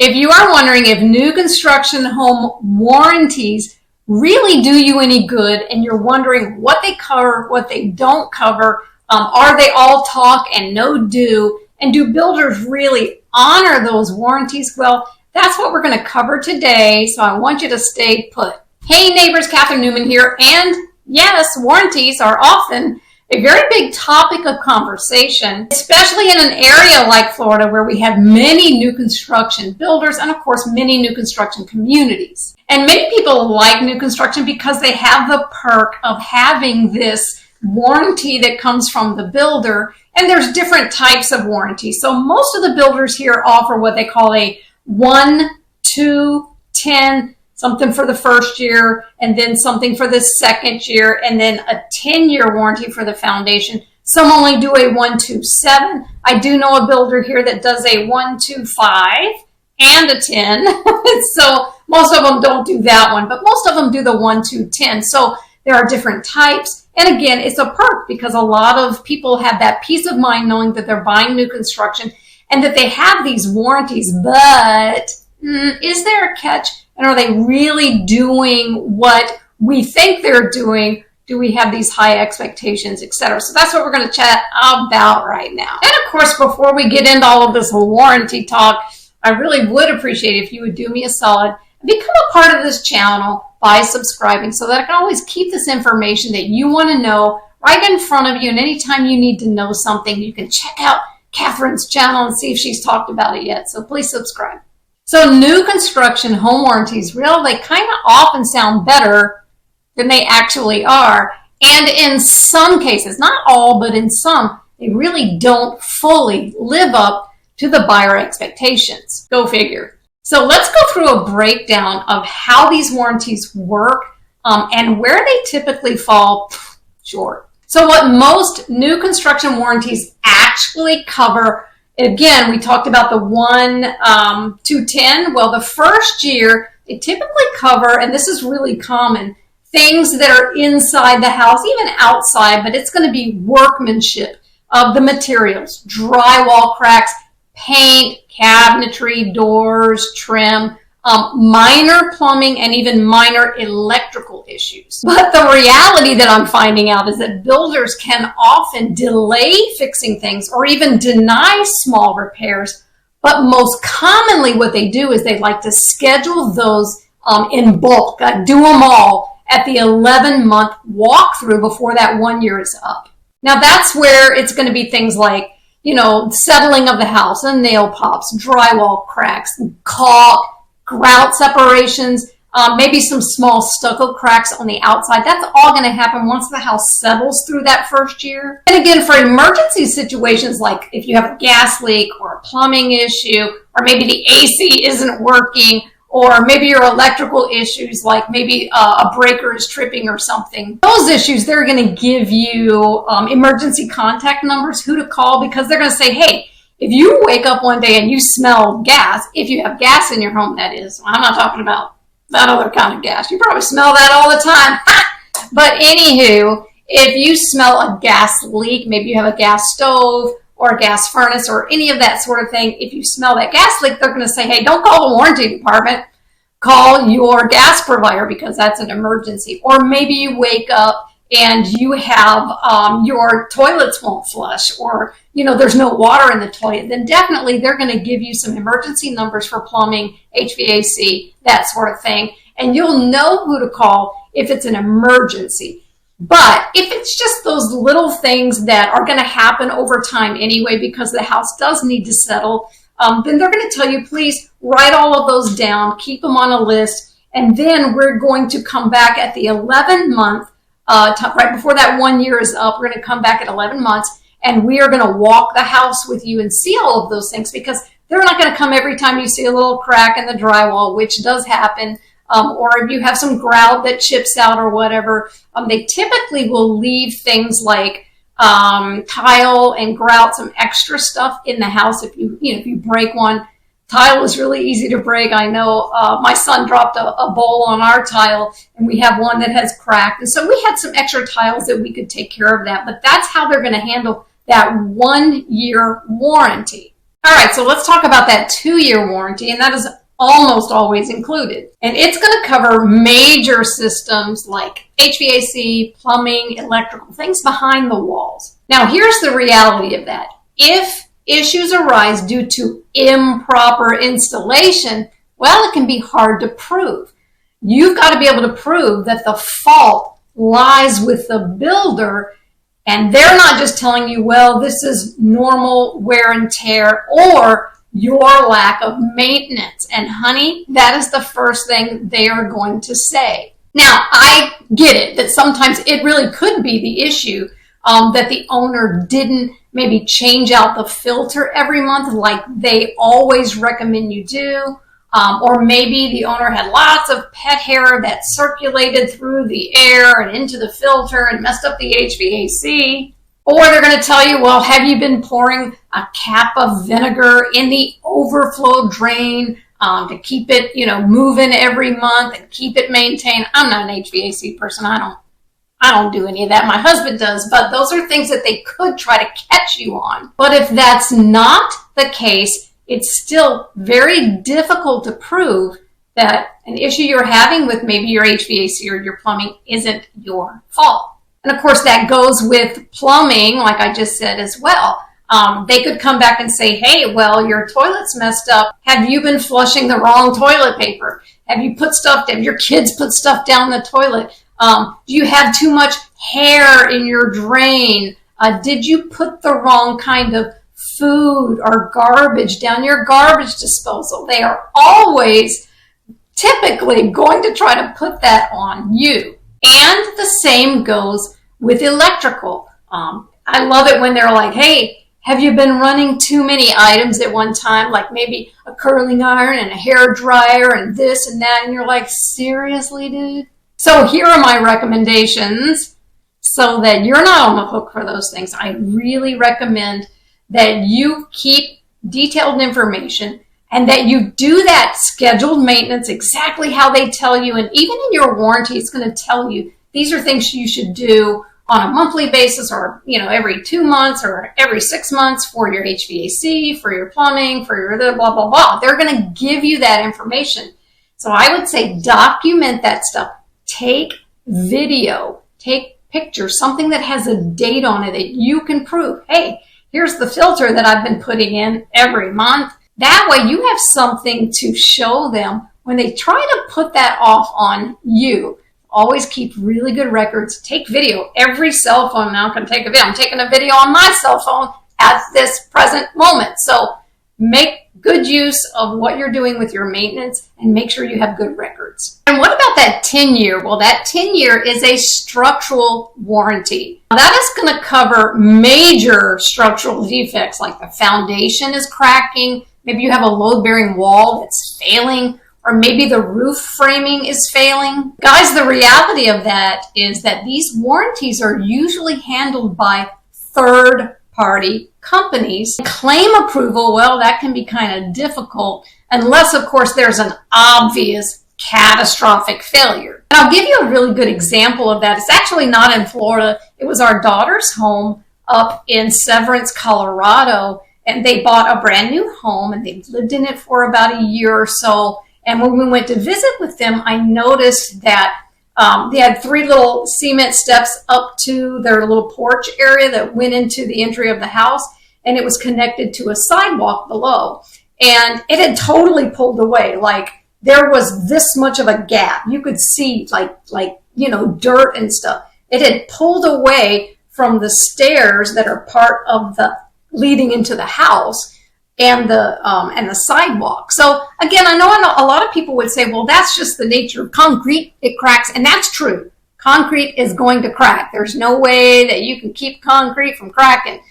If you are wondering if new construction home warranties really do you any good, and you're wondering what they cover, what they don't cover, are they all talk and no do, and do builders really honor those warranties? Well, that's what we're going to cover today, so I want you to stay put. Hey neighbors, Catherine Newman here, and yes, warranties are often a very big topic of conversation, especially in an area like Florida where we have many new construction builders and, of course, many new construction communities. And many people like new construction because they have the perk of having this warranty that comes from the builder, and there's different types of warranties. So most of the builders here offer what they call a 1, 2, 10, something for the first year, and then something for the second year, and then a 10-year warranty for the foundation. Some only do a 1, 2, 7. I do know a builder here that does a 1, 2, 5 and a 10. So most of them don't do that one, but most of them do the 1, 2, 10. So there are different types. And again, it's a perk because a lot of people have that peace of mind knowing that they're buying new construction and that they have these warranties. But is there a catch? And are they really doing what we think they're doing? Do we have these high expectations, etc.? So that's what we're going to chat about right now. And of course, before we get into all of this warranty talk, I really would appreciate if you would do me a solid and become a part of this channel by subscribing so that I can always keep this information that you want to know right in front of you. And anytime you need to know something, you can check out Catherine's channel and see if she's talked about it yet. So please subscribe. So new construction home warranties, they kind of often sound better than they actually are. And in some cases, not all, but in some, they really don't fully live up to the buyer expectations. Go figure. So let's go through a breakdown of how these warranties work and where they typically fall short. So what most new construction warranties actually cover, again, we talked about the 1 to 10. Well, the first year, they typically cover, and this is really common, things that are inside the house, even outside, but it's going to be workmanship of the materials, drywall cracks, paint, cabinetry, doors, trim, minor plumbing, and even minor electrical issues. But the reality that I'm finding out is that builders can often delay fixing things or even deny small repairs. But most commonly what they do is they like to schedule those in bulk, do them all at the 11-month walkthrough before that 1 year is up. Now that's where it's going to be things like, settling of the house and nail pops, drywall cracks, caulk, grout separations, maybe some small stucco cracks on the outside. That's all going to happen once the house settles through that first year. And again, for emergency situations, like if you have a gas leak or a plumbing issue, or maybe the AC isn't working, or maybe your electrical issues, like maybe a breaker is tripping or something. Those issues, they're going to give you emergency contact numbers, who to call, because they're going to say, hey, if you wake up one day and you smell gas, if you have gas in your home, that is. I'm not talking about that other kind of gas. You probably smell that all the time. But anywho, if you smell a gas leak, maybe you have a gas stove or a gas furnace or any of that sort of thing, if you smell that gas leak, they're going to say, hey, don't call the warranty department. Call your gas provider because that's an emergency. Or maybe you wake up and you have your toilets won't flush, or there's no water in the toilet, then definitely they're going to give you some emergency numbers for plumbing, HVAC, that sort of thing. And you'll know who to call if it's an emergency. But if it's just those little things that are going to happen over time anyway because the house does need to settle, then they're going to tell you, please write all of those down, keep them on a list, and then we're going to come back at the 11-month, right before that 1 year is up, we're going to come back at 11 months, and we are going to walk the house with you and see all of those things, because they're not going to come every time you see a little crack in the drywall, which does happen, or if you have some grout that chips out or whatever. They typically will leave things like tile and grout, some extra stuff in the house. If you break one, tile is really easy to break. I know my son dropped a bowl on our tile, and we have one that has cracked. And so we had some extra tiles that we could take care of that. But that's how they're going to handle that 1 year warranty. All right, so let's talk about that 2-year warranty, and that is almost always included. And it's going to cover major systems like HVAC, plumbing, electrical, things behind the walls. Now, here's the reality of that. If issues arise due to improper installation, well, it can be hard to prove. You've got to be able to prove that the fault lies with the builder, and they're not just telling you, well, this is normal wear and tear or your lack of maintenance. And honey, that is the first thing they are going to say. Now, I get it that sometimes it really could be the issue that the owner didn't maybe change out the filter every month like they always recommend you do. Or maybe the owner had lots of pet hair that circulated through the air and into the filter and messed up the HVAC. Or they're going to tell you, well, have you been pouring a cap of vinegar in the overflow drain to keep it, moving every month and keep it maintained? I'm not an HVAC person. I don't do any of that. My husband does, but those are things that they could try to catch you on. But if that's not the case, it's still very difficult to prove that an issue you're having with maybe your HVAC or your plumbing isn't your fault. And of course, that goes with plumbing, like I just said as well. They could come back and say, hey, well, your toilet's messed up. Have you been flushing the wrong toilet paper? Have your kids put stuff down the toilet? Do you have too much hair in your drain? Did you put the wrong kind of food or garbage down your garbage disposal? They are always typically going to try to put that on you. And the same goes with electrical. I love it when they're like, hey, have you been running too many items at one time? Like maybe a curling iron and a hair dryer and this and that. And you're like, seriously, dude? So here are my recommendations so that you're not on the hook for those things. I really recommend that you keep detailed information and that you do that scheduled maintenance exactly how they tell you. And even in your warranty, it's going to tell you these are things you should do on a monthly basis or, every 2 months or every 6 months for your HVAC, for your plumbing, for your blah, blah, blah. They're going to give you that information. So I would say document that stuff. Take video, take pictures, something that has a date on it that you can prove, hey, here's the filter that I've been putting in every month. That way you have something to show them when they try to put that off on you. Always keep really good records. Take video. Every cell phone now can take a video. I'm taking a video on my cell phone at this present moment. So make good use of what you're doing with your maintenance and make sure you have good records. And what about that 10-year? Well, that 10-year is a structural warranty. Now, that is going to cover major structural defects like the foundation is cracking, maybe you have a load-bearing wall that's failing, or maybe the roof framing is failing. Guys, the reality of that is that these warranties are usually handled by third-party companies. Claim approval, well, that can be kind of difficult unless, of course, there's an obvious catastrophic failure. And I'll give you a really good example of that. It's actually not in Florida. It was our daughter's home up in Severance, Colorado, and they bought a brand new home and they've lived in it for about a year or so. And when we went to visit with them, I noticed that they had 3 little cement steps up to their little porch area that went into the entry of the house, and it was connected to a sidewalk below. And it had totally pulled away. Like there was this much of a gap. You could see like dirt and stuff. It had pulled away from the stairs that are part of the leading into the house and the sidewalk. So again, I know a lot of people would say, well, that's just the nature of concrete. It cracks, and that's true. Concrete is going to crack. There's no way that you can keep concrete from cracking.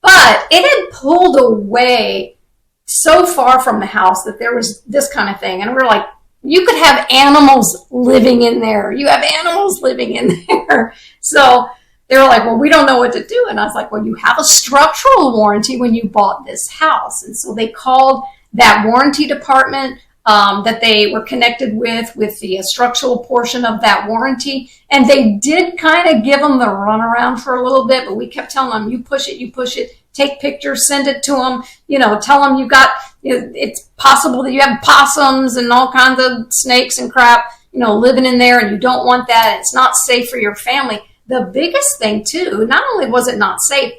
But it had pulled away so far from the house that there was this kind of thing. And we're like, you could have animals living in there. You have animals living in there. So they were like, well, we don't know what to do. And I was like, well, you have a structural warranty when you bought this house. And so they called that warranty department that they were connected with the structural portion of that warranty. And they did kind of give them the runaround for a little bit, but we kept telling them, you push it take pictures, send it to them, tell them it's possible that you have possums and all kinds of snakes and crap, living in there, and you don't want that. It's not safe for your family. The biggest thing too, not only was it not safe,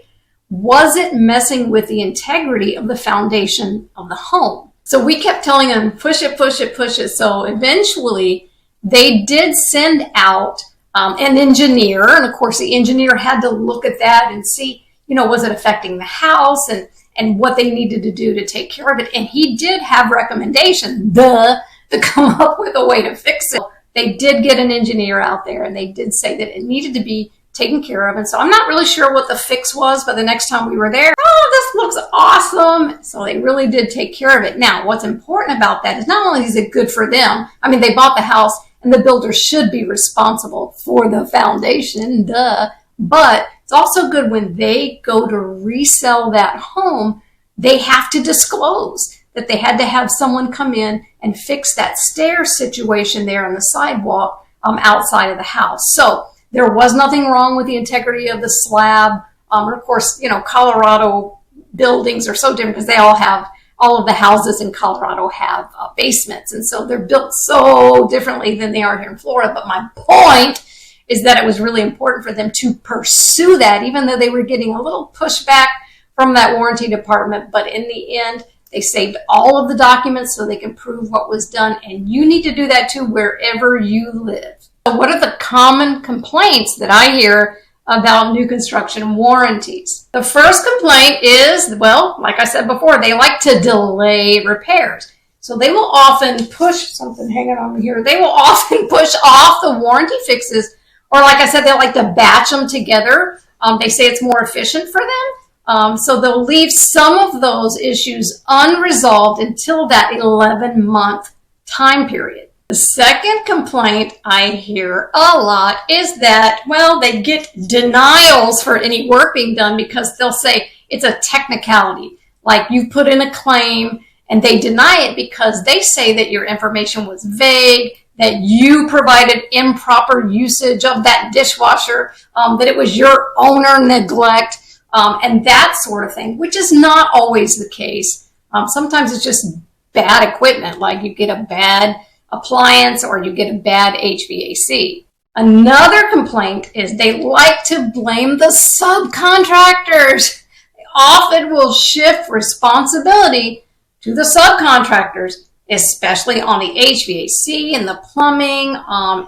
was it messing with the integrity of the foundation of the home? So we kept telling them, push it, push it, push it. So eventually they did send out an engineer. And of course the engineer had to look at that and see, was it affecting the house and what they needed to do to take care of it. And he did have recommendations, to come up with a way to fix it. They did get an engineer out there, and they did say that it needed to be taken care of. And so I'm not really sure what the fix was, but the next time we were there, this looks awesome. So they really did take care of it. Now, what's important about that is not only is it good for them, they bought the house and the builder should be responsible for the foundation, but it's also good when they go to resell that home, they have to disclose that they had to have someone come in and fix that stair situation there on the sidewalk outside of the house. So there was nothing wrong with the integrity of the slab. Of course, Colorado buildings are so different because all of the houses in Colorado have basements. And so they're built so differently than they are here in Florida. But my point is that it was really important for them to pursue that, even though they were getting a little pushback from that warranty department. But in the end, they saved all of the documents so they can prove what was done. And you need to do that too wherever you live. So what are the common complaints that I hear about new construction warranties? The first complaint is, like I said before, they like to delay repairs. So they will often push something hanging on me here. They will often push off the warranty fixes, or like I said, they like to batch them together. They say it's more efficient for them. So they'll leave some of those issues unresolved until that 11-month time period. The second complaint I hear a lot is that, they get denials for any work being done because they'll say it's a technicality. Like you put in a claim and they deny it because they say that your information was vague, that you provided improper usage of that dishwasher, that it was your owner neglect, and that sort of thing, which is not always the case. Sometimes it's just bad equipment, like you get a bad appliance or you get a bad HVAC. Another complaint is they like to blame the subcontractors. They often will shift responsibility to the subcontractors, especially on the HVAC and the plumbing,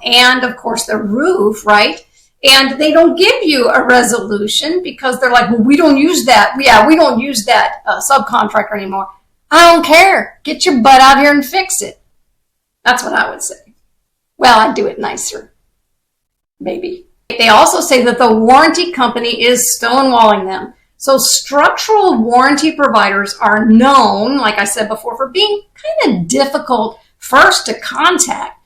and of course the roof, right? And they don't give you a resolution because they're like, we don't use that. Yeah, we don't use that subcontractor anymore. I don't care. Get your butt out here and fix it. That's what I would say. Well, I'd do it nicer. Maybe. They also say that the warranty company is stonewalling them. So structural warranty providers are known, like I said before, for being kind of difficult first to contact,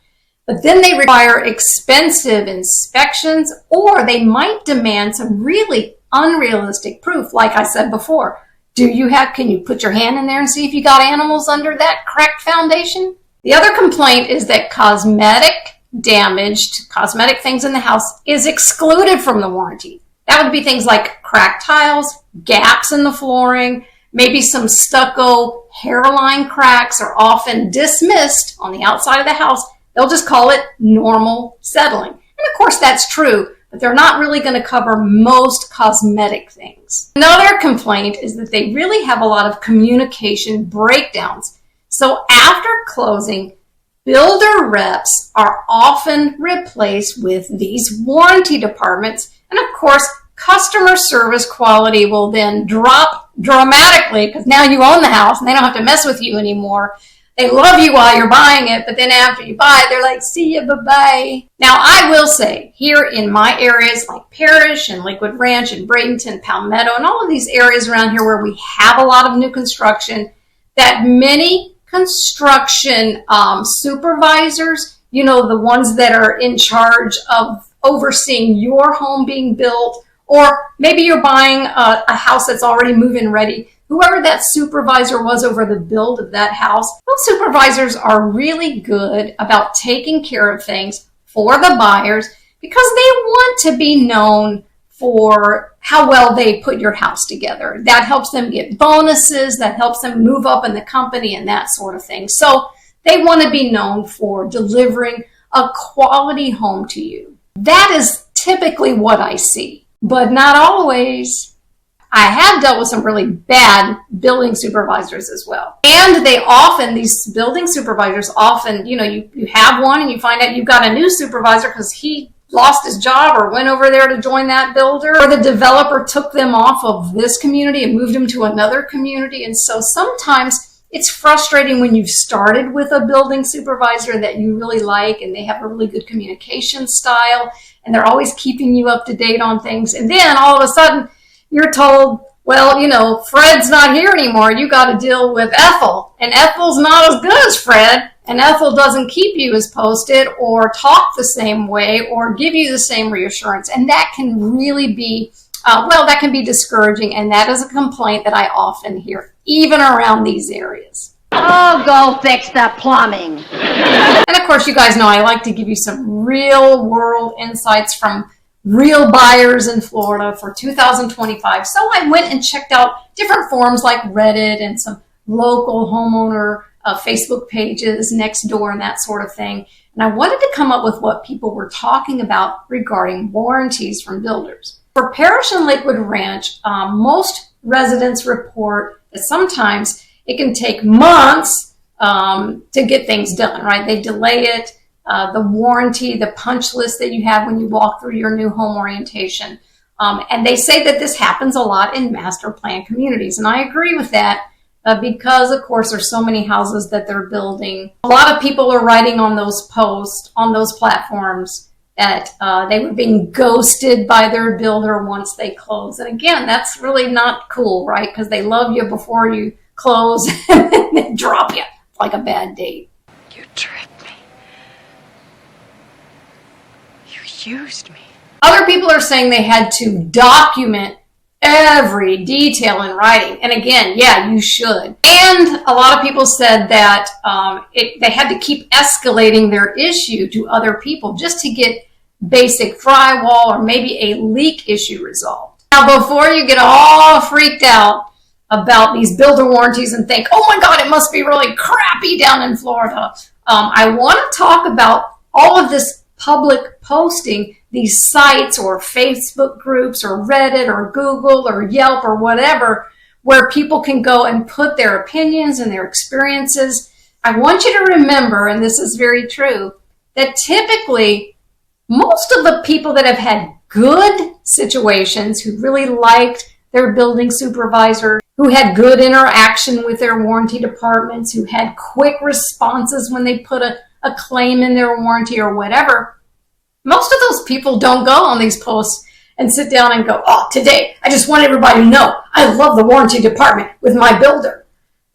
but then they require expensive inspections, or they might demand some really unrealistic proof. Like I said before, can you put your hand in there and see if you got animals under that cracked foundation? The other complaint is that cosmetic damage to cosmetic things in the house is excluded from the warranty. That would be things like cracked tiles, gaps in the flooring, maybe some stucco hairline cracks are often dismissed on the outside of the house. They'll just call it normal settling. And of course that's true, but they're not really going to cover most cosmetic things. Another complaint is that they really have a lot of communication breakdowns. So after closing, builder reps are often replaced with these warranty departments. And of course, customer service quality will then drop dramatically because now you own the house and they don't have to mess with you anymore. They love you while you're buying it, but then after you buy it, they're like, see ya, bye-bye. Now, I will say, here in my areas like Parrish and Lakewood Ranch and Bradenton, Palmetto, and all of these areas around here where we have a lot of new construction, that many construction supervisors, the ones that are in charge of overseeing your home being built, or maybe you're buying a house that's already move-in ready, whoever that supervisor was over the build of that house, those supervisors are really good about taking care of things for the buyers because they want to be known for how well they put your house together. That helps them get bonuses, that helps them move up in the company and that sort of thing. So they want to be known for delivering a quality home to you. That is typically what I see, but not always. I have dealt with some really bad building supervisors as well. And these building supervisors often, you have one and you find out you've got a new supervisor because he lost his job or went over there to join that builder, or the developer took them off of this community and moved them to another community. And so sometimes it's frustrating when you've started with a building supervisor that you really like and they have a really good communication style and they're always keeping you up to date on things. And then all of a sudden you're told, well, Fred's not here anymore. You got to deal with Ethel, and Ethel's not as good as Fred. And Ethel doesn't keep you as posted or talk the same way or give you the same reassurance. And that can really be, that can be discouraging. And that is a complaint that I often hear, even around these areas. Oh, go fix the plumbing. And of course, you guys know I like to give you some real world insights from real buyers in Florida for 2025. So I went and checked out different forums like Reddit and some local homeowner Facebook pages, Nextdoor, and that sort of thing. And I wanted to come up with what people were talking about regarding warranties from builders. For Parrish and Lakewood Ranch, most residents report that sometimes it can take months to get things done, right? They delay it, the warranty, the punch list that you have when you walk through your new home orientation. And they say that this happens a lot in master plan communities. And I agree with that. Because, of course, there's so many houses that they're building. A lot of people are writing on those posts, on those platforms, that they were being ghosted by their builder once they close. And again, that's really not cool, right? Because they love you before you close and then they drop you like a bad date. You tricked me. You used me. Other people are saying they had to document every detail in writing. And again, yeah, you should. And a lot of people said that they had to keep escalating their issue to other people just to get basic drywall or maybe a leak issue resolved. Now, before you get all freaked out about these builder warranties and think, oh my God, it must be really crappy down in Florida, I want to talk about all of this public posting, these sites or Facebook groups or Reddit or Google or Yelp or whatever, where people can go and put their opinions and their experiences. I want you to remember, and this is very true, that typically most of the people that have had good situations, who really liked their building supervisor, who had good interaction with their warranty departments, who had quick responses when they put a claim in their warranty or whatever, most of those people don't go on these posts and sit down and go, oh, today, I just want everybody to know I love the warranty department with my builder.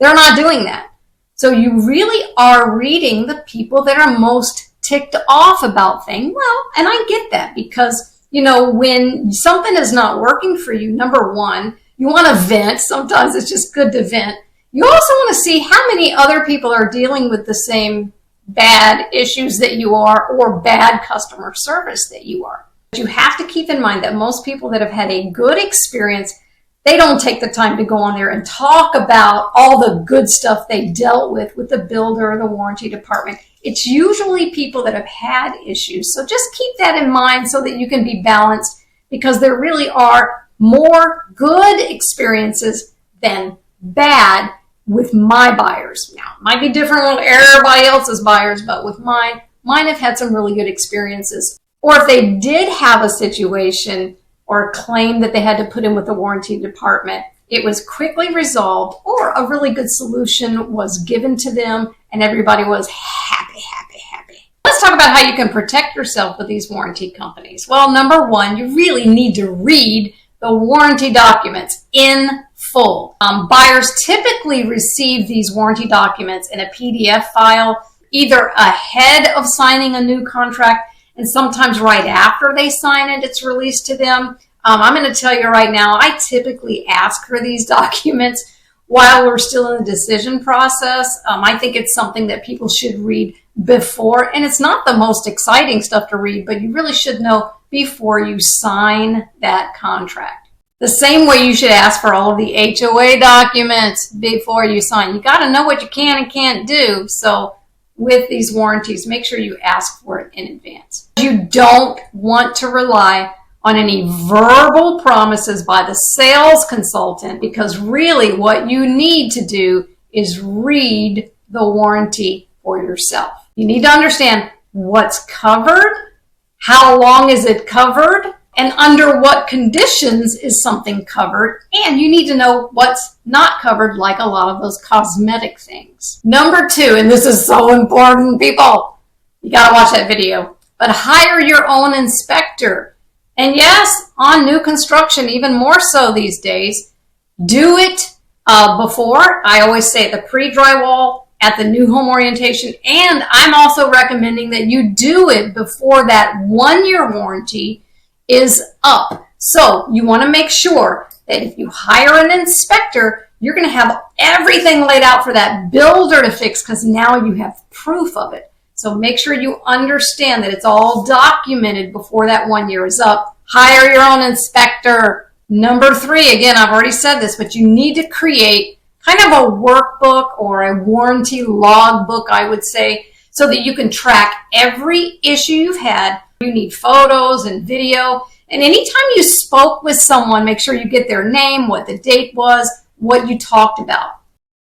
They're not doing that. So you really are reading the people that are most ticked off about things. Well, and I get that because, when something is not working for you, number one, you want to vent. Sometimes it's just good to vent. You also want to see how many other people are dealing with the same bad issues that you are or bad customer service that you are. But you have to keep in mind that most people that have had a good experience, they don't take the time to go on there and talk about all the good stuff they dealt with the builder or the warranty department. It's usually people that have had issues. So just keep that in mind so that you can be balanced, because there really are more good experiences than bad with my buyers. Now, it might be different with everybody else's buyers, but with mine have had some really good experiences. Or if they did have a situation or a claim that they had to put in with the warranty department, it was quickly resolved, or a really good solution was given to them and everybody was happy, happy, happy. Let's talk about how you can protect yourself with these warranty companies. Well, number one, you really need to read the warranty documents in full. Buyers typically receive these warranty documents in a PDF file, either ahead of signing a new contract, and sometimes right after they sign it, it's released to them. I'm going to tell you right now, I typically ask for these documents while we're still in the decision process. I think it's something that people should read before, and it's not the most exciting stuff to read, but you really should know before you sign that contract. The same way you should ask for all of the HOA documents before you sign. You got to know what you can and can't do. So with these warranties, make sure you ask for it in advance. You don't want to rely on any verbal promises by the sales consultant, because really what you need to do is read the warranty for yourself. You need to understand what's covered, how long is it covered, and under what conditions is something covered, and you need to know what's not covered, like a lot of those cosmetic things. Number 2, and this is so important, people, you gotta watch that video, but hire your own inspector. And yes, on new construction, even more so these days, do it before. I always say at the pre-drywall, at the new home orientation, and I'm also recommending that you do it before that 1-year warranty is up. So you want to make sure that if you hire an inspector, you're going to have everything laid out for that builder to fix, because now you have proof of it. So make sure you understand that it's all documented before that 1 year is up. Hire your own inspector. Number 3, again, I've already said this, but you need to create kind of a workbook or a warranty logbook, I would say, so that you can track every issue you've had. You need photos and video. And anytime you spoke with someone, make sure you get their name, what the date was, what you talked about.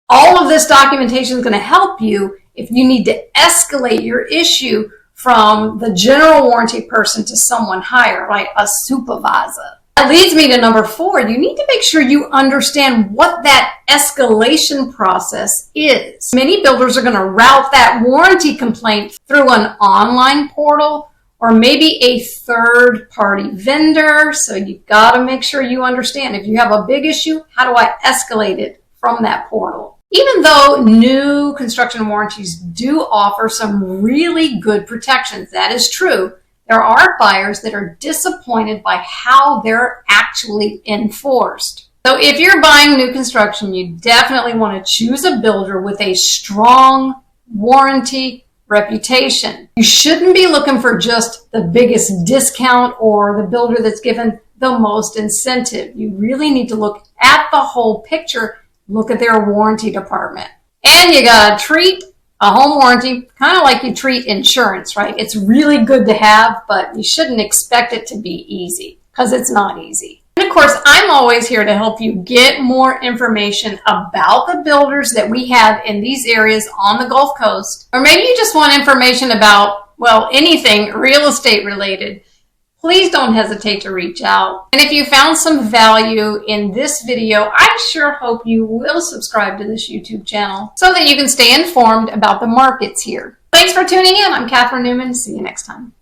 All of this documentation is going to help you if you need to escalate your issue from the general warranty person to someone higher, like a supervisor. That leads me to number 4. You need to make sure you understand what that escalation process is. Many builders are going to route that warranty complaint through an online portal or maybe a third-party vendor. So you've got to make sure you understand, if you have a big issue, how do I escalate it from that portal? Even though new construction warranties do offer some really good protections, that is true, there are buyers that are disappointed by how they're actually enforced. So if you're buying new construction, you definitely want to choose a builder with a strong warranty reputation. You shouldn't be looking for just the biggest discount or the builder that's given the most incentive. You really need to look at the whole picture. Look at their warranty department. And you gotta treat a home warranty kind of like you treat insurance, right? It's really good to have, but you shouldn't expect it to be easy, because it's not easy. And of course, I'm always here to help you get more information about the builders that we have in these areas on the Gulf Coast. Or maybe you just want information about, well, anything real estate related. Please don't hesitate to reach out. And if you found some value in this video, I sure hope you will subscribe to this YouTube channel so that you can stay informed about the markets here. Thanks for tuning in. I'm Catherine Newman. See you next time.